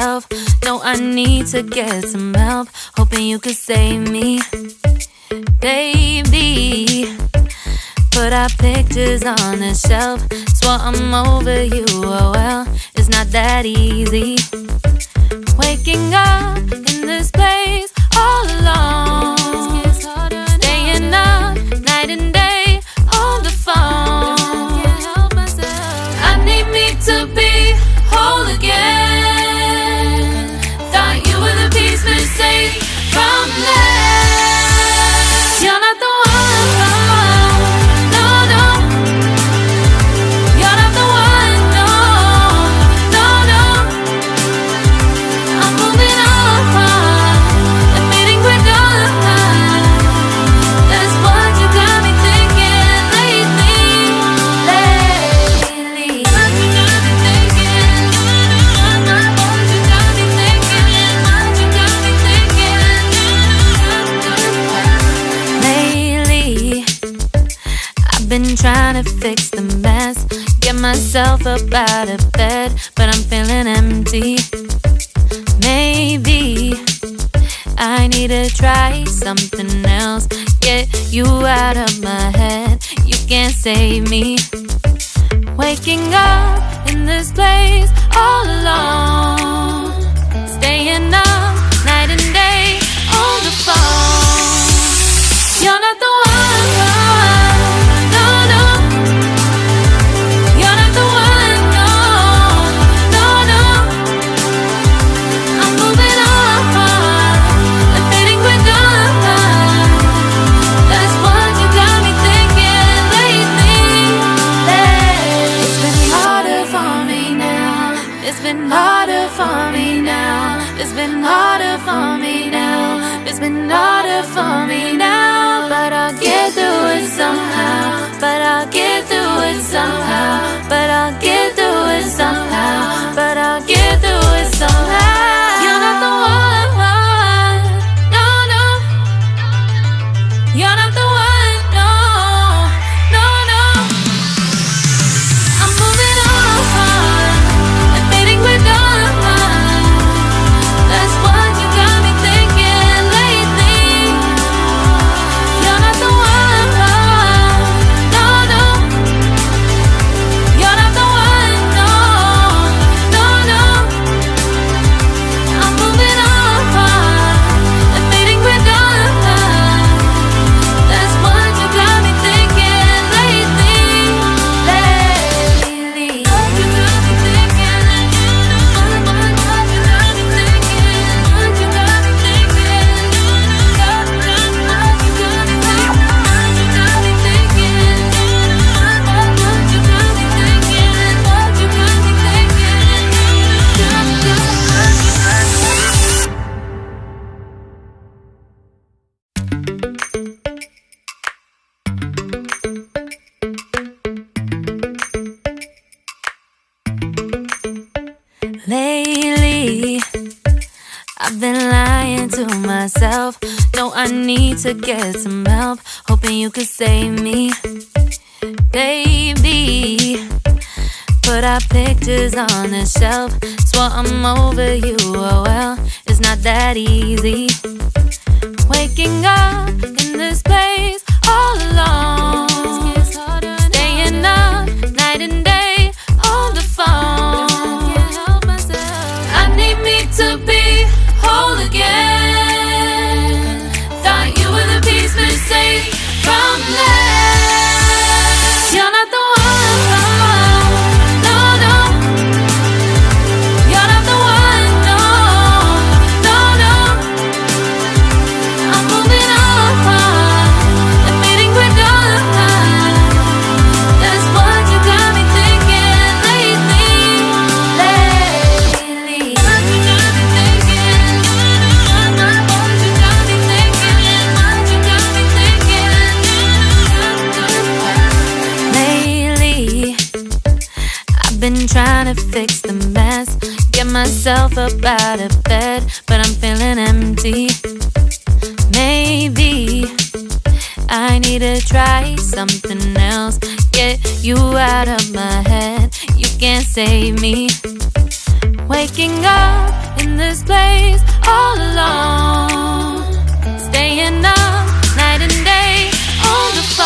myself. No, I need to get some help. Hoping you could save me, baby. Put our pictures on the shelf. Swore I'm over you, oh well, it's not that easy. Waking up in this place all alone, staying up night and day on the phone. I need me to be whole again. Thought you were the piece missing from left. You're not the one. Been trying to fix the mess, get myself up out of bed, but I'm feeling empty. Maybe I need to try something else, get you out of my head. You can't save me. Waking up in this place all alone, staying up night and day on the phone. You're not the one. It's been harder for me now. It's been harder for me now. It's been harder for me now. But I'll get through it somehow. But I'll get through it somehow. But I'll get through it somehow. But I'll get through it somehow. You're not the one. No, no. You're not the one. No, no, no. I'm moving on. That's what you got me thinking lately. You're not the one. No, no. You're not the one. No, no, no. I'm moving on and fading we're done. That's what you got me thinking lately. What you got me thinking. Lately, I've been lying to myself. No, I need to get some help. Hoping you could save me, baby. Put our pictures on the shelf. Swore I'm over you, oh well, it's not that easy. Waking up in this place all alone, staying up night and day on the phone. I need me to be whole again. Thought you were the piece missing from left. You're not the one. No, no. You're not the one. No, no, no. I'm moving on and fading we're done. That's what you got me thinking lately. What you got me thinking. What you got me thinking. What you got me thinking. Lately, I've been trying to fix the mess, get myself up out of bed, but I'm feeling empty. Maybe I need to try something else, get you out of my head. You can't save me. Waking up in this place.